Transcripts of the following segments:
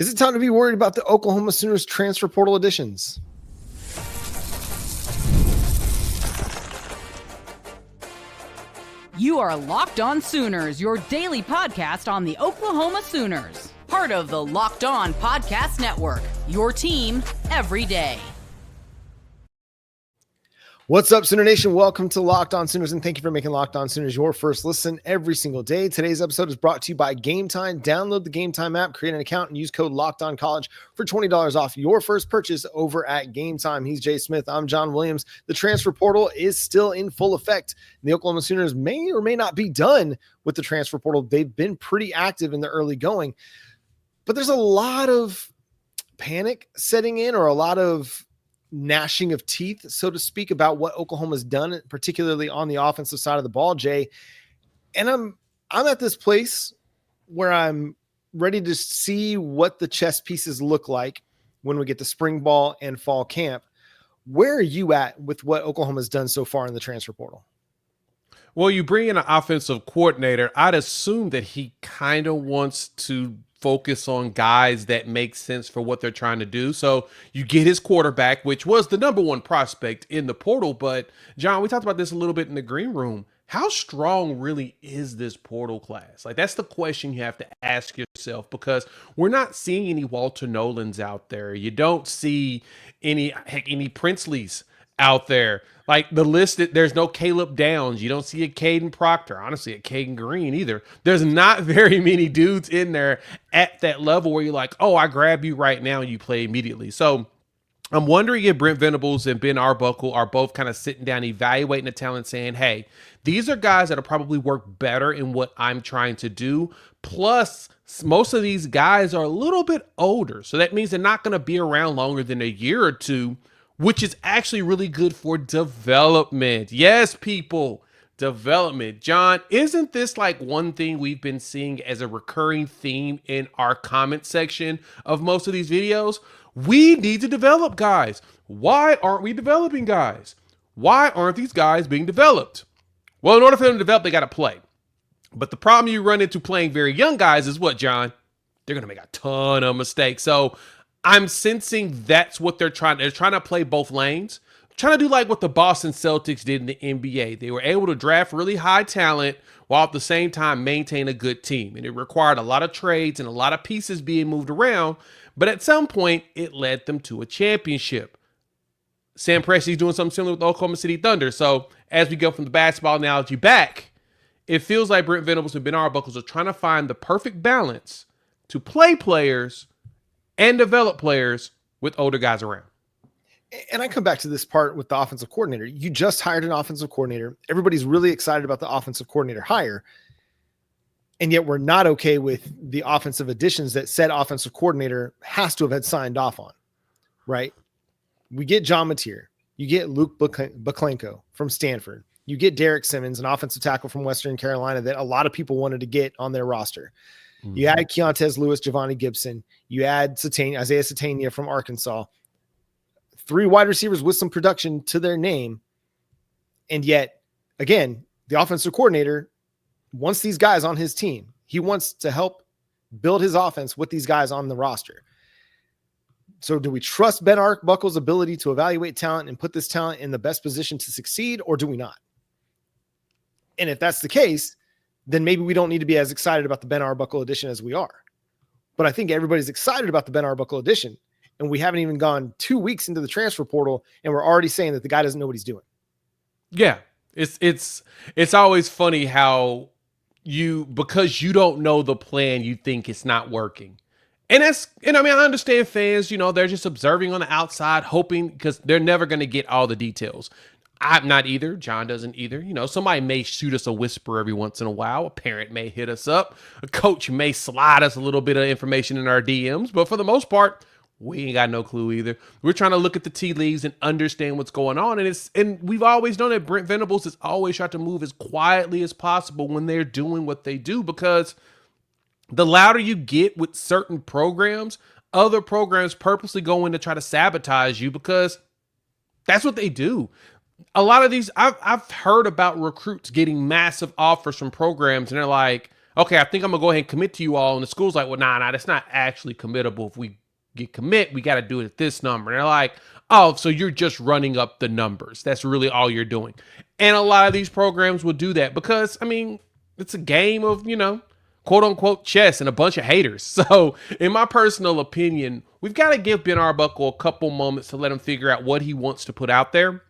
Is it time to be worried about the Oklahoma Sooners transfer portal additions? You are Locked On Sooners, your daily podcast on the Oklahoma Sooners. Part of the Locked On Podcast Network, your team every day. What's up, Sooner Nation? Welcome to Locked On Sooners, and thank you for making Locked On Sooners your first listen every single day. Today's episode is brought to you by Game Time. Download the Game Time app, create an account, and use code LOCKEDONCollege for $20 off your first purchase over at Game Time. He's Jay Smith. I'm John Williams. The transfer portal is still in full effect. The Oklahoma Sooners may or may not be done with the transfer portal. They've been pretty active in the early going, but there's a lot of panic setting in, or a lot of gnashing of teeth, so to speak, about what Oklahoma's done, particularly on the offensive side of the ball, Jay. And I'm at this place where I'm ready to see what the chess pieces look like when we get to spring ball and fall camp. Where are you at with what Oklahoma's done so far in the transfer portal? Well, you bring in an offensive coordinator. I'd assume that he kind of wants to focus on guys that make sense for what they're trying to do. So you get his quarterback, which was the number one prospect in the portal. But John, we talked about this a little bit in the green room. How strong really is this portal class? Like, that's the question you have to ask yourself, because we're not seeing any Walter Nolans out there. You don't see any Princeleys out there. Like, the list, there's no Caleb Downs. You don't see a Caden Proctor, honestly, a Caden Green either. There's not very many dudes in there at that level where you're like, oh, I grab you right now and you play immediately. So I'm wondering if Brent Venables and Ben Arbuckle are both kind of sitting down, evaluating the talent, saying, hey, these are guys that'll probably work better in what I'm trying to do. Plus, most of these guys are a little bit older. So that means they're not going to be around longer than a year or two, which is actually really good for development. Yes, people, development. John, isn't this like one thing we've been seeing as a recurring theme in our comment section of most of these videos? We need to develop guys. Why aren't we developing guys? Why aren't these guys being developed? Well, in order for them to develop, they got to play. But the problem you run into playing very young guys is what, John? They're going to make a ton of mistakes. So I'm sensing that's what they're trying. They're trying to play both lanes, trying to do like what the Boston Celtics did in the NBA. They were able to draft really high talent while at the same time maintain a good team. And it required a lot of trades and a lot of pieces being moved around. But at some point, it led them to a championship. Sam Presti's doing something similar with the Oklahoma City Thunder. So as we go from the basketball analogy back, it feels like Brent Venables and Ben Arbuckle are trying to find the perfect balance to play players and develop players with older guys around. And I come back to this part with the offensive coordinator. You just hired an offensive coordinator. Everybody's really excited about the offensive coordinator hire. And yet we're not okay with the offensive additions that said offensive coordinator has to have had signed off on, right? We get John Mateer. You get Luke Baklenko from Stanford. You get Derek Simmons, an offensive tackle from Western Carolina that a lot of people wanted to get on their roster. You add Keontez Lewis, Javonni Gibson. You add Isaiah Sategna from Arkansas. 3 wide receivers with some production to their name. And yet, again, the offensive coordinator wants these guys on his team. He wants to help build his offense with these guys on the roster. So do we trust Ben Arbuckle's ability to evaluate talent and put this talent in the best position to succeed, or do we not? And if that's the case, then maybe we don't need to be as excited about the Ben Arbuckle edition as we are. But I think everybody's excited about the Ben Arbuckle edition, and we haven't even gone 2 weeks into the transfer portal, and we're already saying that the guy doesn't know what he's doing. Yeah, it's always funny how because you don't know the plan, you think it's not working. And I understand fans, they're just observing on the outside, hoping, because they're never going to get all the details. I'm not either. John doesn't either. Somebody may shoot us a whisper every once in a while. A parent may hit us up. A coach may slide us a little bit of information in our DMs. But for the most part, we ain't got no clue either. We're trying to look at the tea leaves and understand what's going on. And we've always known that Brent Venables has always tried to move as quietly as possible when they're doing what they do, because the louder you get with certain programs, other programs purposely go in to try to sabotage you, because that's what they do. A lot of these, I've heard about recruits getting massive offers from programs, and they're like, okay, I think I'm gonna go ahead and commit to you all. And the school's like, well, nah, that's not actually committable. If we get commit, we got to do it at this number. And they're like, oh, so you're just running up the numbers. That's really all you're doing. And a lot of these programs will do that because, I mean, it's a game of, quote unquote chess and a bunch of haters. So, in my personal opinion, we've got to give Ben Arbuckle a couple moments to let him figure out what he wants to put out there,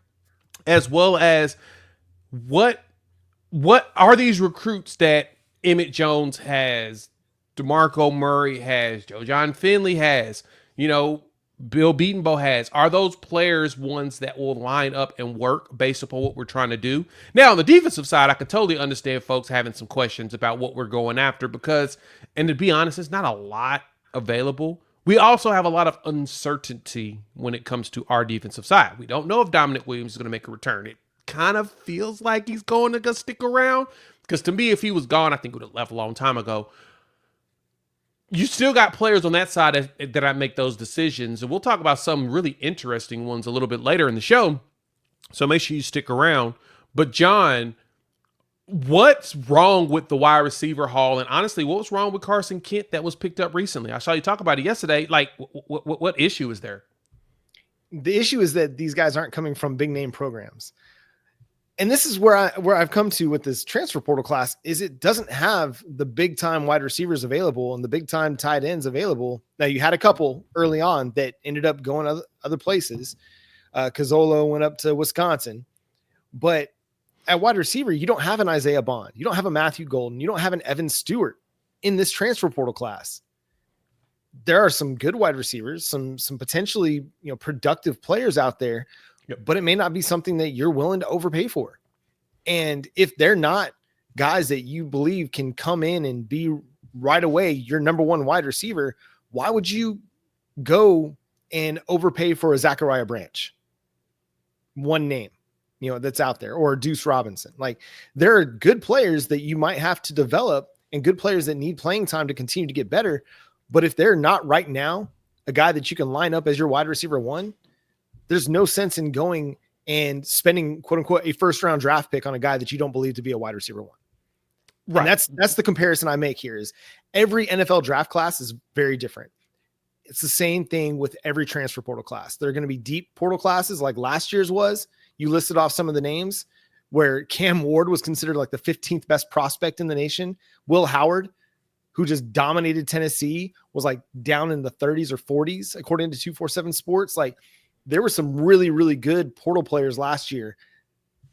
as well as what are these recruits that Emmett Jones has, DeMarco Murray has, Joe John Finley has, Bill Beatonbow has. Are those players ones that will line up and work based upon what we're trying to do? Now, on the defensive side, I can totally understand folks having some questions about what we're going after because, and to be honest, it's not a lot available. We also have a lot of uncertainty when it comes to our defensive side. We don't know if Dominic Williams is going to make a return. It kind of feels like he's going to stick around because to me, if he was gone, I think he would have left a long time ago. You still got players on that side that I make those decisions. And we'll talk about some really interesting ones a little bit later in the show. So make sure you stick around. But John, what's wrong with the wide receiver haul? And honestly, what was wrong with Carson Kent that was picked up recently? I saw you talk about it yesterday. Like, what issue is there? The issue is that these guys aren't coming from big name programs. And this is where I've come to with this transfer portal class is it doesn't have the big time wide receivers available and the big time tight ends available. Now you had a couple early on that ended up going other places. Cazolo went up to Wisconsin, but at wide receiver, you don't have an Isaiah Bond. You don't have a Matthew Golden. You don't have an Evan Stewart in this transfer portal class. There are some good wide receivers, some potentially, productive players out there. But it may not be something that you're willing to overpay for. And if they're not guys that you believe can come in and be right away your number one wide receiver, why would you go and overpay for a Zachariah Branch? One name, that's out there, or Deuce Robinson. Like there are good players that you might have to develop and good players that need playing time to continue to get better. But if they're not right now a guy that you can line up as your wide receiver one, there's no sense in going and spending quote unquote a first round draft pick on a guy that you don't believe to be a wide receiver one. Right. And that's the comparison I make here is every NFL draft class is very different. It's the same thing with every transfer portal class. There are going to be deep portal classes like last year's was. You listed off some of the names where Cam Ward was considered like the 15th best prospect in the nation. Will Howard, who just dominated Tennessee, was like down in the 30s or 40s, according to 247 Sports. Like, there were some really, really good portal players last year.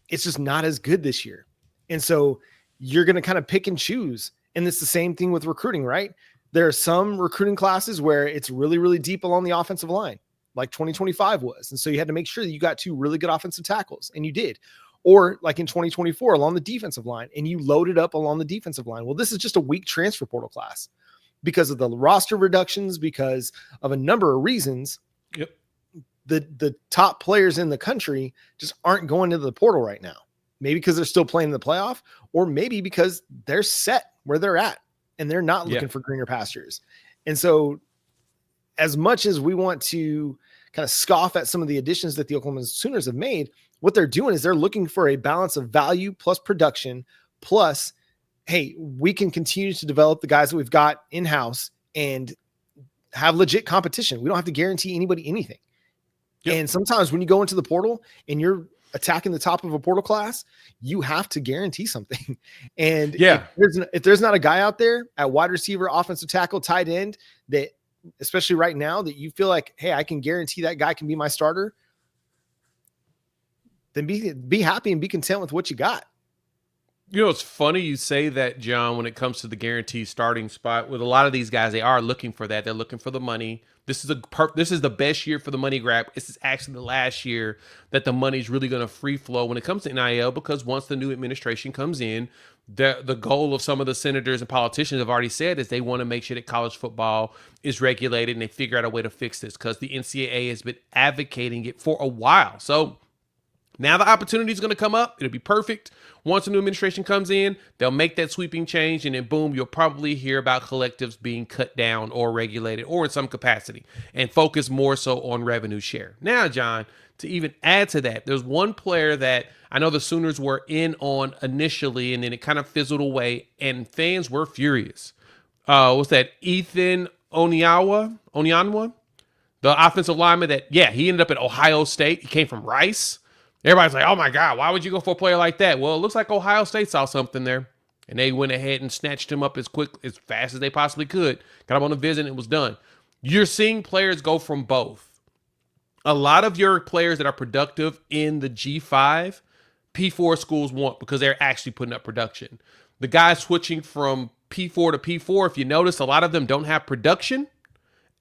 It's just not as good this year. And so you're going to kind of pick and choose. And it's the same thing with recruiting, right? There are some recruiting classes where it's really, really deep along the offensive line, like 2025 was. And so you had to make sure that you got two really good offensive tackles, and you did. Or like in 2024 along the defensive line, and you loaded up along the defensive line. Well, this is just a weak transfer portal class because of the roster reductions, because of a number of reasons. Yep. The top players in the country just aren't going into the portal right now. Maybe because they're still playing in the playoff, or maybe because they're set where they're at and they're not looking for greener pastures. And so as much as we want to kind of scoff at some of the additions that the Oklahoma Sooners have made, what they're doing is they're looking for a balance of value plus production plus, hey, we can continue to develop the guys that we've got in-house and have legit competition. We don't have to guarantee anybody anything. Yep. And sometimes when you go into the portal and you're attacking the top of a portal class, you have to guarantee something. And if there's not a guy out there at wide receiver, offensive tackle, tight end, that especially right now that you feel like, hey, I can guarantee that guy can be my starter, then be happy and be content with what you got. It's funny you say that, John, when it comes to the guaranteed starting spot. With a lot of these guys, they are looking for that. They're looking for the money. This is the best year for the money grab. This is actually the last year that the money's really going to free flow when it comes to NIL, because once the new administration comes in, the goal of some of the senators and politicians have already said is they want to make sure that college football is regulated and they figure out a way to fix this because the NCAA has been advocating it for a while. So Now the opportunity is going to come up. It'll be perfect. Once a new administration comes in, they'll make that sweeping change, and then boom, you'll probably hear about collectives being cut down or regulated or in some capacity and focus more so on revenue share. Now, John, to even add to that, there's one player that I know the Sooners were in on initially, and then it kind of fizzled away, and fans were furious. What's that? Ethan Onyanwa, the offensive lineman that, he ended up at Ohio State. He came from Rice. Everybody's like, oh my God, why would you go for a player like that? Well, it looks like Ohio State saw something there, and they went ahead and snatched him up as fast as they possibly could. Got him on a visit, and it was done. You're seeing players go from both. A lot of your players that are productive in the G5, P4 schools want because they're actually putting up production. The guys switching from P4 to P4, if you notice, a lot of them don't have production.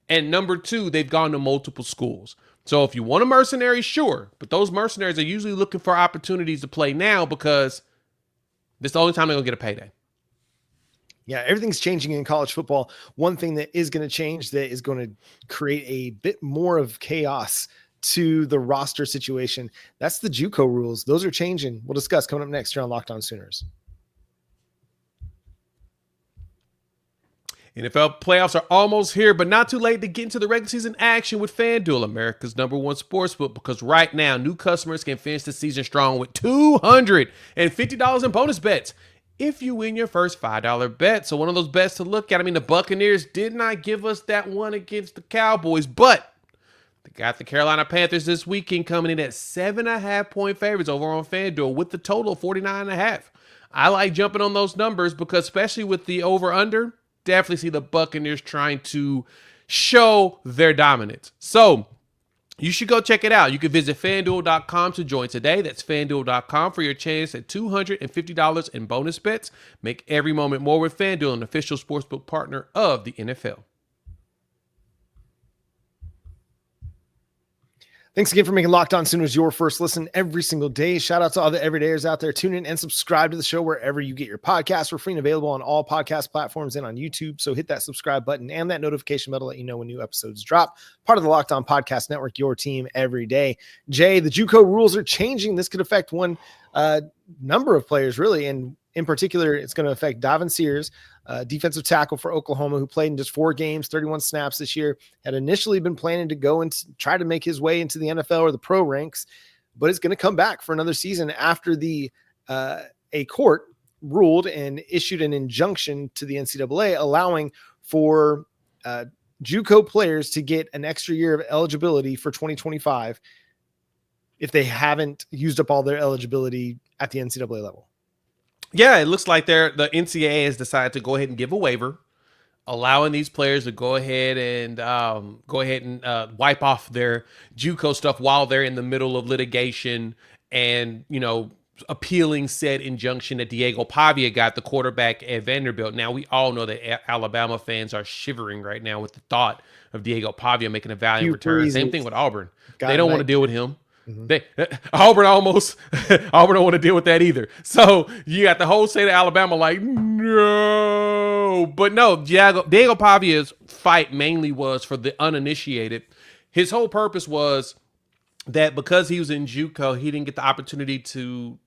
And number two, they've gone to multiple schools. So if you want a mercenary, sure. But those mercenaries are usually looking for opportunities to play now because this is the only time they're going to get a payday. Yeah, everything's changing in college football. One thing that is going to change, that is going to create a bit more of chaos to the roster situation, that's the JUCO rules. Those are changing. We'll discuss coming up next here on Locked On Sooners. NFL playoffs are almost here, but not too late to get into the regular season action with FanDuel, America's #1 sportsbook, because right now, new customers can finish the season strong with $250 in bonus bets if you win your first $5 bet. So one of those bets to look at. I mean, the Buccaneers did not give us that one against the Cowboys, but they got the Carolina Panthers this weekend coming in at 7.5-point favorites over on FanDuel with the total of 49.5. I like jumping on those numbers because especially with the over-under, definitely see the Buccaneers trying to show their dominance. So you should go check it out. You can visit FanDuel.com to join today. That's FanDuel.com for your chance at $250 in bonus bets. Make every moment more with FanDuel, an official sportsbook partner of the NFL. Thanks again for making Locked On Sooners your first listen every single day. Shout out to all the everydayers out there. Tune in and subscribe to the show wherever you get your podcasts. We're free and available on all podcast platforms and on YouTube. So hit that subscribe button and that notification bell to let you know when new episodes drop. Part of the Locked On Podcast Network, your team every day. Jay, the JUCO rules are changing. This could affect one number of players, really. And in particular, it's going to affect Davin Sears, defensive tackle for Oklahoma, who played in just 4 games, 31 snaps this year, had initially been planning to go and try to make his way into the NFL or the pro ranks, but it's going to come back for another season after a court ruled and issued an injunction to the NCAA allowing for JUCO players to get an extra year of eligibility for 2025 if they haven't used up all their eligibility at the NCAA level. Yeah, it looks like the NCAA has decided to go ahead and give a waiver, allowing these players to go ahead and wipe off their JUCO stuff while they're in the middle of litigation and, appealing said injunction that Diego Pavia got, the quarterback at Vanderbilt. Now, we all know that Alabama fans are shivering right now with the thought of Diego Pavia making a valiant return. Same thing with Auburn. They don't want to deal with him. Auburn don't want to deal with that either. So you got the whole state of Alabama like, no. But no, Diego Pavia's fight mainly was for the uninitiated. His whole purpose was that because he was in JUCO, he didn't get the opportunity to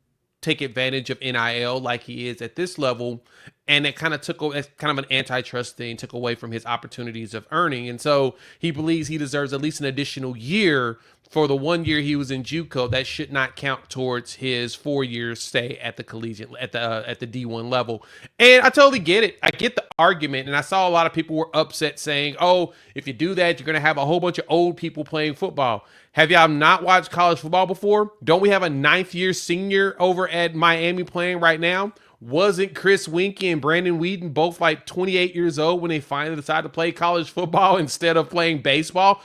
take advantage of NIL like he is at this level. And it kind of took kind of an antitrust thing, took away from his opportunities of earning. And so he believes he deserves at least an additional year for the 1 year he was in JUCO. That should not count towards his 4-year stay at the collegiate, at the D1 level. And I totally get it. I get the argument. And I saw a lot of people were upset saying, oh, if you do that, you're going to have a whole bunch of old people playing football. Have y'all not watched college football before? Don't we have a 9th-year senior over at Miami playing right now? Wasn't Chris Winkie and Brandon Whedon both like 28 years old when they finally decided to play college football instead of playing baseball?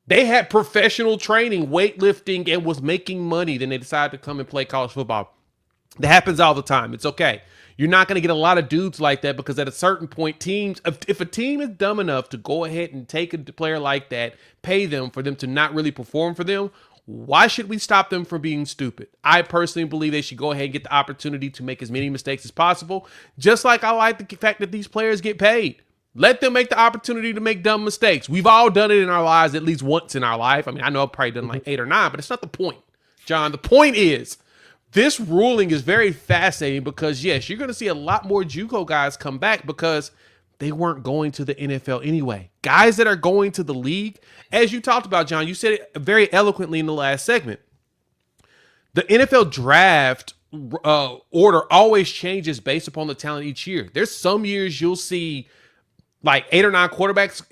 They had professional training, weightlifting, and was making money. Then they decided to come and play college football. That happens all the time. It's okay. You're not going to get a lot of dudes like that because at a certain point, teams, if a team is dumb enough to go ahead and take a player like that, pay them for them to not really perform for them, why should we stop them from being stupid? I personally believe they should go ahead and get the opportunity to make as many mistakes as possible, just like I like the fact that these players get paid. Let them make the opportunity to make dumb mistakes. We've all done it in our lives at least once in our life. I mean, I know I've probably done like 8 or 9, but it's not the point. John. The point is, this ruling is very fascinating because, yes, you're going to see a lot more JUCO guys come back because they weren't going to the NFL anyway. Guys that are going to the league, as you talked about, John, you said it very eloquently in the last segment. The NFL draft order always changes based upon the talent each year. There's some years you'll see like 8 or 9 quarterbacks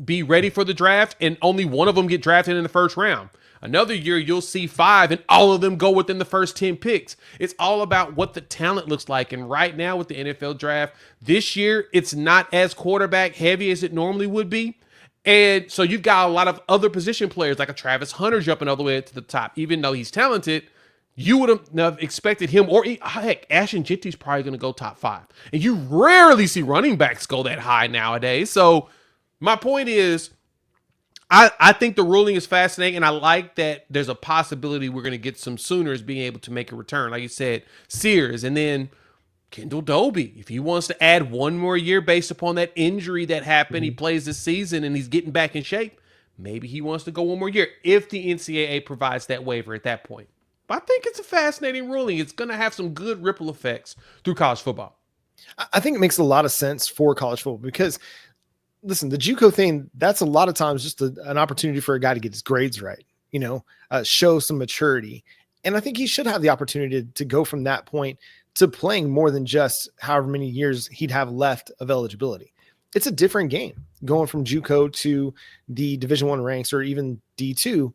be ready for the draft and only one of them get drafted in the first round. Another year you'll see 5 and all of them go within the first 10 picks. It's all about what the talent looks like. And right now with the NFL draft this year, it's not as quarterback heavy as it normally would be. And so you've got a lot of other position players like a Travis Hunter jumping all the way to the top. Even though he's talented, you would have expected him, or heck, Ashton Jitty's probably going to go top 5. And you rarely see running backs go that high nowadays. So my point is, I think the ruling is fascinating, and I like that there's a possibility we're going to get some Sooners being able to make a return. Like you said, Sears, and then Kendall Dobie. If he wants to add one more year based upon that injury that happened, he plays this season and he's getting back in shape, maybe he wants to go one more year if the NCAA provides that waiver at that point. But I think it's a fascinating ruling. It's going to have some good ripple effects through college football. I think it makes a lot of sense for college football because, listen, the JUCO thing, that's a lot of times just an opportunity for a guy to get his grades right, show some maturity. And I think he should have the opportunity to go from that point to playing more than just however many years he'd have left of eligibility. It's a different game going from JUCO to the Division I ranks or even D2.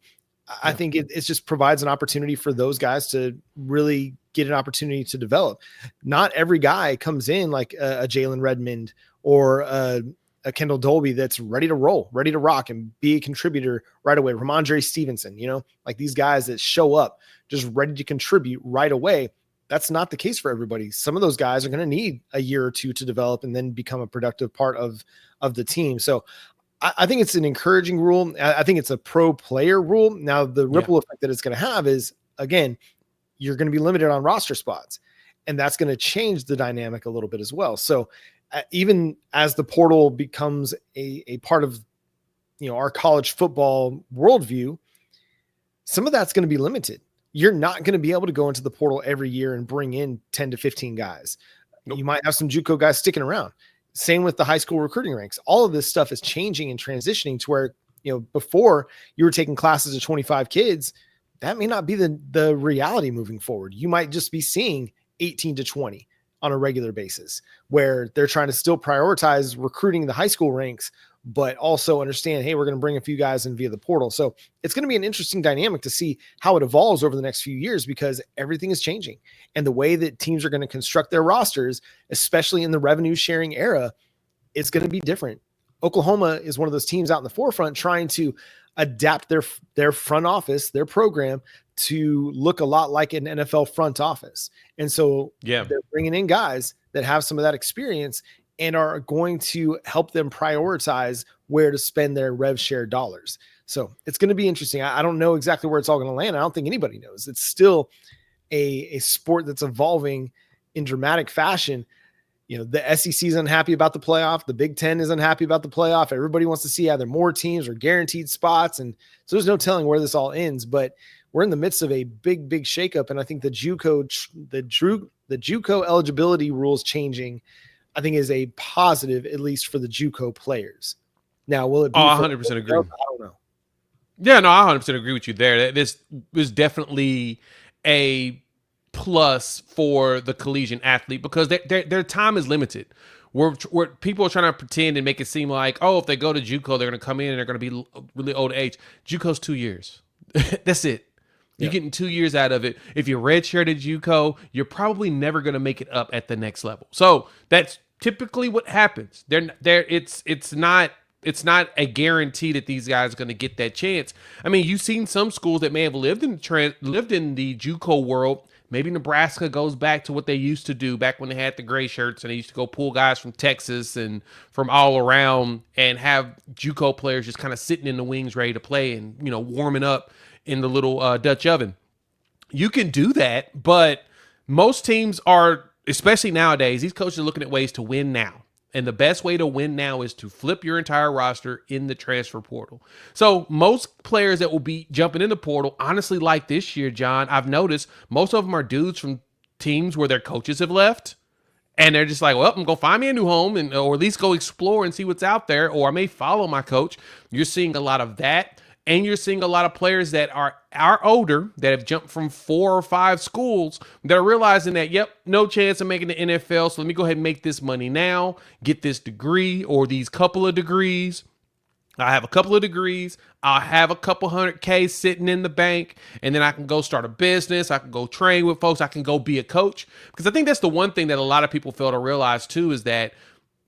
I think it just provides an opportunity for those guys to really get an opportunity to develop. Not every guy comes in like a Jalen Redmond or a Kendall Dolby that's ready to roll, ready to rock and be a contributor right away. Ramondre Stevenson, like these guys that show up just ready to contribute right away. That's not the case for everybody. Some of those guys are going to need a year or two to develop and then become a productive part of the team. So I think it's an encouraging rule. I think it's a pro player rule. Now, the ripple effect that it's going to have is, again, you're going to be limited on roster spots, and that's going to change the dynamic a little bit as well. So even as the portal becomes a part of, our college football worldview, some of that's going to be limited. You're not going to be able to go into the portal every year and bring in 10 to 15 guys. Nope. You might have some JUCO guys sticking around. Same with the high school recruiting ranks. All of this stuff is changing and transitioning to where, before you were taking classes of 25 kids, that may not be the reality moving forward. You might just be seeing 18 to 20 on a regular basis where they're trying to still prioritize recruiting the high school ranks, but also understand, hey, we're going to bring a few guys in via the portal. So it's going to be an interesting dynamic to see how it evolves over the next few years because everything is changing. And the way that teams are going to construct their rosters, especially in the revenue sharing era, it's going to be different. Oklahoma is one of those teams out in the forefront trying to adapt their front office, their program to look a lot like an NFL front office. And so they're bringing in guys that have some of that experience and are going to help them prioritize where to spend their rev share dollars. So it's going to be interesting. I don't know exactly where it's all going to land. I don't think anybody knows. It's still a sport that's evolving in dramatic fashion. The SEC is unhappy about the playoff. The Big Ten is unhappy about the playoff. Everybody wants to see either more teams or guaranteed spots. And so there's no telling where this all ends, but we're in the midst of a big, big shakeup. And I think the JUCO eligibility rules changing, I think is a positive, at least for the JUCO players. Now, will it be? 100% agree. I don't know. Yeah, no, I 100% agree with you there. This is definitely a plus for the collegiate athlete because their time is limited. Where people are trying to pretend and make it seem like, if they go to JUCO, they're going to come in and they're going to be really old age. JUCO's 2 years. That's it. You're getting 2 years out of it. If you're redshirted JUCO, you're probably never going to make it up at the next level. So that's typically what happens. It's not a guarantee that these guys are going to get that chance. I mean, you've seen some schools that may have lived in the JUCO world. Maybe Nebraska goes back to what they used to do back when they had the gray shirts and they used to go pull guys from Texas and from all around and have JUCO players just kind of sitting in the wings ready to play and, warming up in the little Dutch oven. You can do that, but most teams are, especially nowadays, these coaches are looking at ways to win now. And the best way to win now is to flip your entire roster in the transfer portal. So most players that will be jumping in the portal, honestly, like this year, John, I've noticed most of them are dudes from teams where their coaches have left. And they're just like, well, I'm going to find me a new home or at least go explore and see what's out there. Or I may follow my coach. You're seeing a lot of that. And you're seeing a lot of players that are older, that have jumped from 4 or 5 schools, that are realizing that, yep, no chance of making the NFL. So let me go ahead and make this money now, get this degree or these couple of degrees. I have a couple of degrees. I'll have a couple $100K sitting in the bank, and then I can go start a business. I can go train with folks. I can go be a coach. Because I think that's the one thing that a lot of people fail to realize too, is that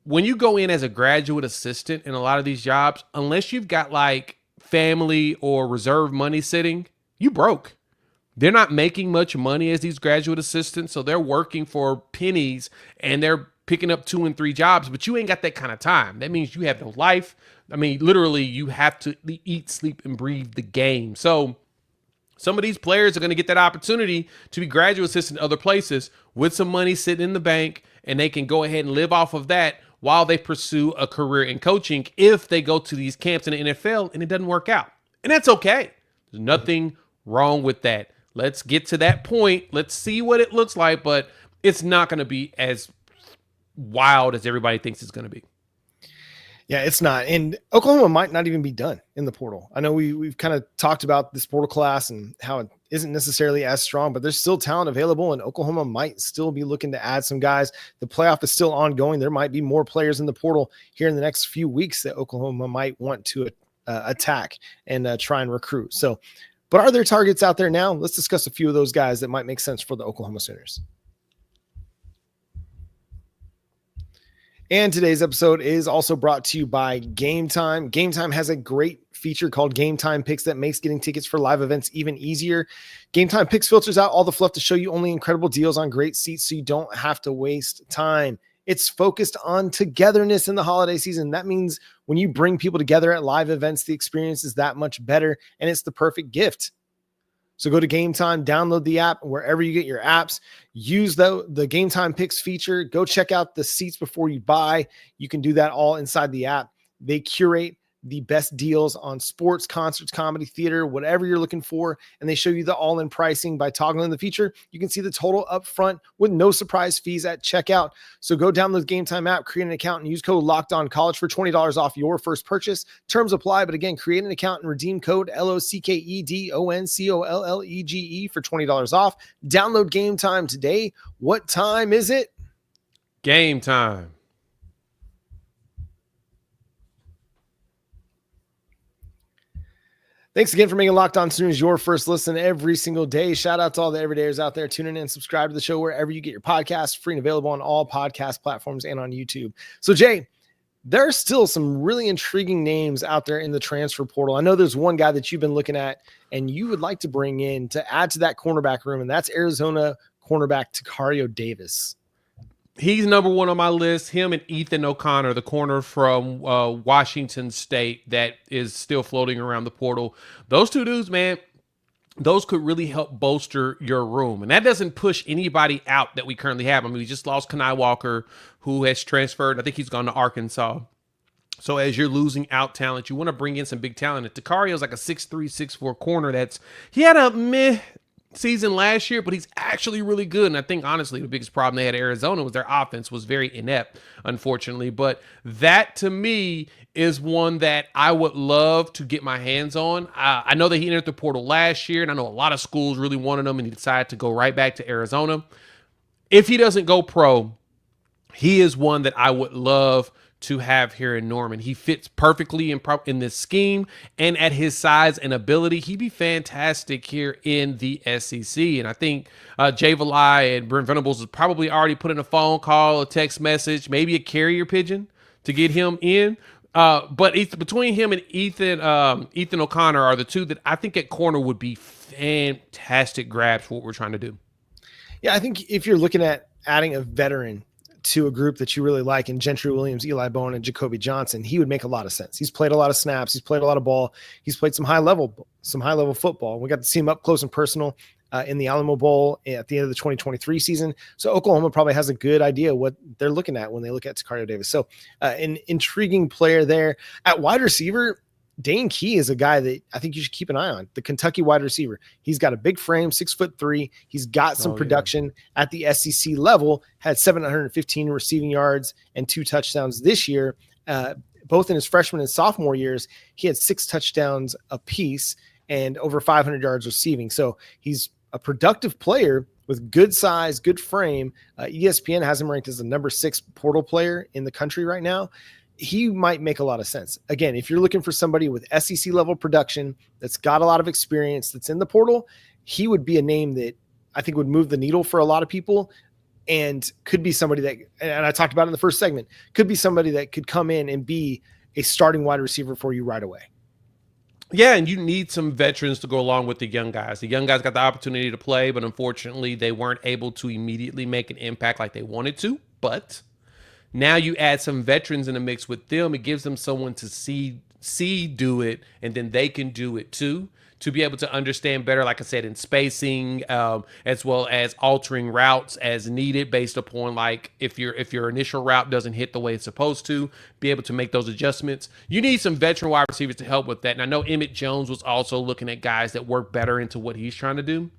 when you go in as a graduate assistant in a lot of these jobs, unless you've got like family or reserve money sitting, you broke. They're not making much money as these graduate assistants, so they're working for pennies and they're picking up 2 and 3 jobs, but you ain't got that kind of time. That means you have no life. I mean, literally, you have to eat, sleep, and breathe the game. So some of these players are going to get that opportunity to be graduate assistant in other places with some money sitting in the bank, and they can go ahead and live off of that while they pursue a career in coaching if they go to these camps in the NFL and it doesn't work out. And that's okay. There's nothing wrong with that. Let's get to that point. Let's see what it looks like, but it's not going to be as wild as everybody thinks it's going to be. Yeah, it's not. And Oklahoma might not even be done in the portal. I know we've kind of talked about this portal class and how it isn't necessarily as strong, but there's still talent available, and Oklahoma might still be looking to add some guys. The playoff is still ongoing. There might be more players in the portal here in the next few weeks that Oklahoma might want to attack and try and recruit. So, but are there targets out there now? Let's discuss a few of those guys that might make sense for the Oklahoma Sooners. And today's episode is also brought to you by Game Time. Game Time has a great feature called Game Time Picks that makes getting tickets for live events even easier. Game Time Picks filters out all the fluff to show you only incredible deals on great seats so you don't have to waste time. It's focused on togetherness in the holiday season. That means when you bring people together at live events, the experience is that much better, and it's the perfect gift. So go to Game Time, download the app wherever you get your apps. Use the Game Time Picks feature. Go check out the seats before you buy. You can do that all inside the app. They curate the best deals on sports, concerts, comedy, theater, whatever you're looking for. And they show you the all-in pricing by toggling the feature. You can see the total up front with no surprise fees at checkout. So go download the Game Time app, create an account, and use code LOCKEDONCollege for $20 off your first purchase. Terms apply, but again, create an account and redeem code LOCKEDONCOLLEGE for $20 off. Download Game Time today. What time is it? Game time. Thanks again for making Locked On Sooners your first listen every single day. Shout out to all the everydayers out there tuning in and subscribe to the show wherever you get your podcasts, free and available on all podcast platforms and on YouTube. So, Jay, there are still some really intriguing names out there in the transfer portal. I know there's one guy that you've been looking at and you would like to bring in to add to that cornerback room, and that's Arizona cornerback Tacario Davis. He's number one on my list. Him and Ethan O'Connor, the corner from Washington State that is still floating around the portal. Those two dudes, man, those could really help bolster your room. And that doesn't push anybody out that we currently have. I mean, we just lost Kenai Walker, who has transferred. I think he's gone to Arkansas. So as you're losing out talent, you want to bring in some big talent. And Tacario's like a 6'3", 6'4" corner. He had a meh season last year, but he's actually really good. And I think, honestly, the biggest problem they had at Arizona was their offense was very inept, unfortunately. But that, to me, is one that I would love to get my hands on. I know that he entered the portal last year, and I know a lot of schools really wanted him, and he decided to go right back to Arizona. If he doesn't go pro, he is one that I would love to have here in Norman. He fits perfectly in this scheme, and at his size and ability, he'd be fantastic here in the SEC. And I think Javonni and Brent Venables has probably already put in a phone call, a text message, maybe a carrier pigeon to get him in. But it's between him and Ethan O'Connor are the two that I think at corner would be fantastic grabs for what we're trying to do. Yeah, I think if you're looking at adding a veteran to a group that you really like in Gentry Williams, Eli Bowen, and Jacoby Johnson, he would make a lot of sense. He's played a lot of snaps. He's played a lot of ball. He's played some high level football. We got to see him up close and personal in the Alamo Bowl at the end of the 2023 season. So Oklahoma probably has a good idea what they're looking at when they look at Tacario Davis. So an intriguing player there. At wide receiver, Dane Key is a guy that I think you should keep an eye on. The Kentucky wide receiver. He's got a big frame, 6'3". He's got some production at the SEC level, had 715 receiving yards and 2 touchdowns this year. Both in his freshman and sophomore years, he had 6 touchdowns apiece and over 500 yards receiving. So he's a productive player with good size, good frame. ESPN has him ranked as the number 6 portal player in the country right now. He might make a lot of sense. Again, if you're looking for somebody with SEC level production that's got a lot of experience that's in the portal, he would be a name that I think would move the needle for a lot of people and could be somebody that, and I talked about in the first segment, could be somebody that could come in and be a starting wide receiver for you right away. Yeah, and you need some veterans to go along with the young guys. The young guys got the opportunity to play, but unfortunately they weren't able to immediately make an impact like they wanted to. But now you add some veterans in the mix with them. It gives them someone to see do it, and then they can do it too, to be able to understand better, like I said, in spacing, as well as altering routes as needed based upon, like, if your initial route doesn't hit the way it's supposed to, be able to make those adjustments. You need some veteran wide receivers to help with that. And I know Emmett Jones was also looking at guys that work better into what he's trying to do.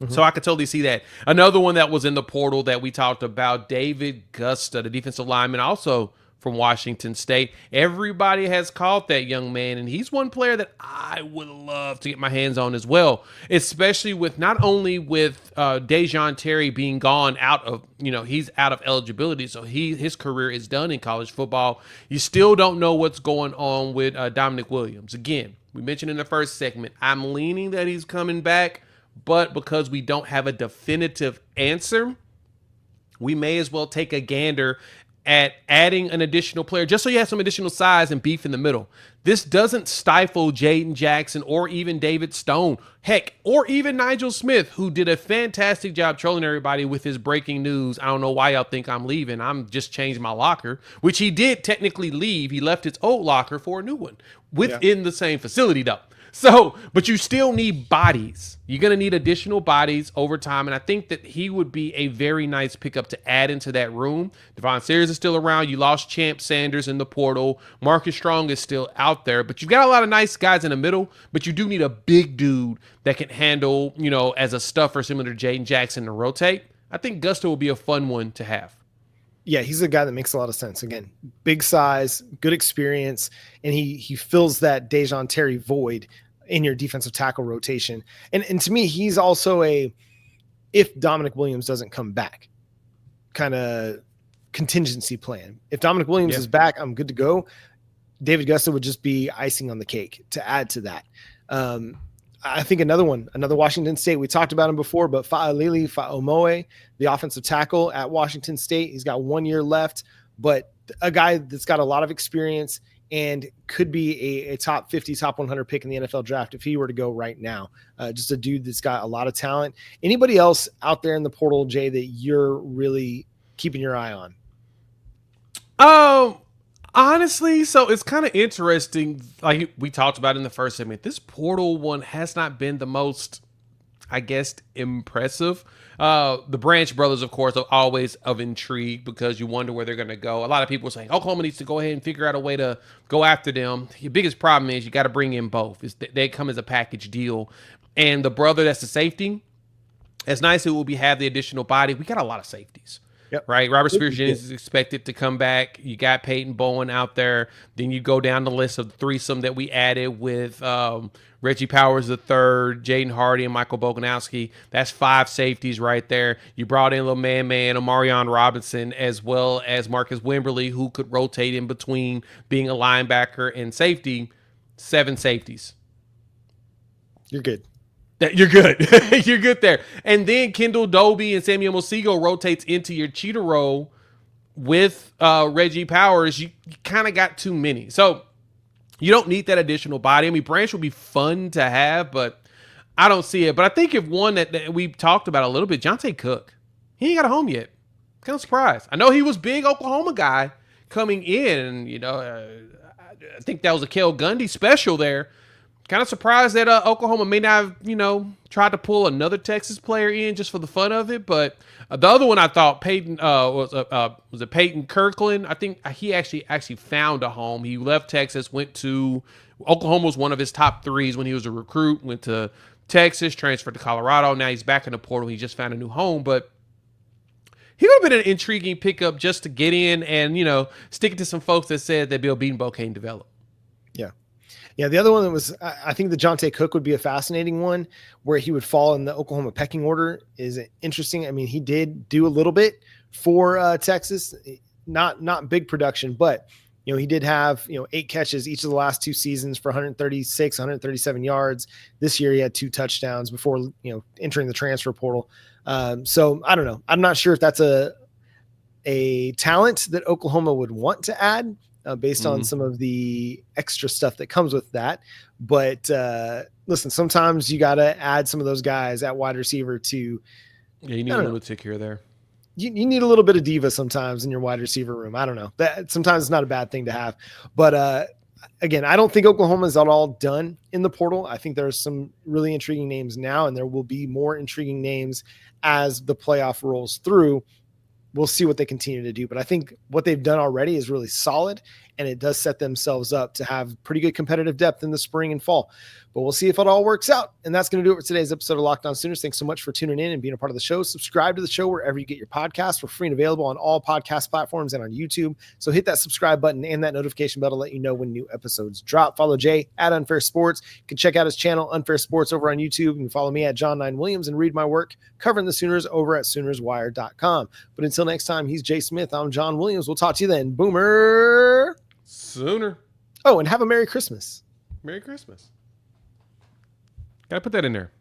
So I could totally see that. Another one that was in the portal that we talked about, David Gusta, the defensive lineman, also from Washington State. Everybody has called that young man, and he's one player that I would love to get my hands on as well, especially with not only with Dejon Terry being gone out of, he's out of eligibility, so his career is done in college football. You still don't know what's going on with Dominic Williams. Again, we mentioned in the first segment, I'm leaning that he's coming back, but because we don't have a definitive answer, we may as well take a gander at adding an additional player just so you have some additional size and beef in the middle. This doesn't stifle Jaden Jackson or even David Stone, heck, or even Nigel Smith, who did a fantastic job trolling everybody with his breaking news. I don't know why y'all think I'm leaving. I'm just changing my locker, which he did technically leave. He left his old locker for a new one within the same facility though. So, but you still need bodies. You're going to need additional bodies over time. And I think that he would be a very nice pickup to add into that room. Davin Sears is still around. You lost Champ Sanders in the portal. Marcus Strong is still out there. But you've got a lot of nice guys in the middle. But you do need a big dude that can handle, as a stuffer similar to Jaden Jackson to rotate. I think Gusto will be a fun one to have. Yeah, he's a guy that makes a lot of sense. Again, big size, good experience, and he fills that Dejon Terry void in your defensive tackle rotation. And to me, he's also if Dominic Williams doesn't come back, kind of contingency plan. If Dominic Williams is back, I'm good to go. David Gusta would just be icing on the cake to add to that. I think another Washington State, we talked about him before, but Fa'alili Fa'omoe, the offensive tackle at Washington State, he's got 1 year left, but a guy that's got a lot of experience and could be a top 50, top 100 pick in the NFL draft if he were to go right now. Just a dude that's got a lot of talent. Anybody else out there in the portal, Jay, that you're really keeping your eye on? Honestly, so it's kind of interesting. Like we talked about in the first segment, this portal one has not been the most, I guess, impressive. The Branch brothers, of course, are always of intrigue because you wonder where they're going to go. A lot of people are saying Oklahoma needs to go ahead and figure out a way to go after them. Your biggest problem is you got to bring in both. They come as a package deal. And the brother that's the safety, as nice as it will be have the additional body, we got a lot of safeties. Yep. Right. Robert Spears-Jennings is expected to come back. You got Peyton Bowen out there. Then you go down the list of the threesome that we added with Reggie Powers III, Jaden Hardy, and Michael Boganowski. That's 5 safeties right there. You brought in little man Omarion Robinson, as well as Marcus Wimberly, who could rotate in between being a linebacker and safety. 7 safeties. You're good. You're good. You're good there. And then Kendall Doby and Samuel Mosigo rotates into your cheetah role with Reggie Powers. You kind of got too many. So you don't need that additional body. I mean, Branch will be fun to have, but I don't see it. But I think if one that we talked about a little bit, Jonte Cook, he ain't got a home yet. Kind of surprised. I know he was big Oklahoma guy coming in. And, I think that was a Kel Gundy special there. Kind of surprised that Oklahoma may not have, tried to pull another Texas player in just for the fun of it. But the other one I thought Peyton was it Peyton Kirkland? I think he actually found a home. He left Texas, went to Oklahoma, was one of his top threes when he was a recruit. Went to Texas, transferred to Colorado. Now he's back in the portal. He just found a new home, but he would have been an intriguing pickup just to get in and stick it to some folks that said that Bill Bedenbaugh can't develop. Yeah. Yeah, the other one that was, I think the Jonte Cook would be a fascinating one, where he would fall in the Oklahoma pecking order is interesting. I mean, he did do a little bit for Texas, not big production, but he did have 8 catches each of the last 2 seasons for 136, 137 yards. This year he had 2 touchdowns before entering the transfer portal. So I don't know. I'm not sure if that's a talent that Oklahoma would want to add. Based on some of the extra stuff that comes with that. But listen, sometimes you got to add some of those guys at wide receiver to. Yeah, you need a little tick here there. You need a little bit of diva sometimes in your wide receiver room. I don't know. That sometimes it's not a bad thing to have. But again, I don't think Oklahoma is at all done in the portal. I think there are some really intriguing names now, and there will be more intriguing names as the playoff rolls through. We'll see what they continue to do. But I think what they've done already is really solid, and it does set themselves up to have pretty good competitive depth in the spring and fall. But we'll see if it all works out. And that's going to do it for today's episode of Locked On Sooners. Thanks so much for tuning in and being a part of the show. Subscribe to the show wherever you get your podcasts. We're free and available on all podcast platforms and on YouTube. So hit that subscribe button and that notification bell to let you know when new episodes drop. Follow Jay at Unfair Sports. You can check out his channel, Unfair Sports, over on YouTube. You can follow me at John9Williams and read my work covering the Sooners over at SoonersWire.com. But until next time, he's Jay Smith. I'm John Williams. We'll talk to you then. Boomer. Sooner. Oh, and have a Merry Christmas. Merry Christmas. Gotta put that in there.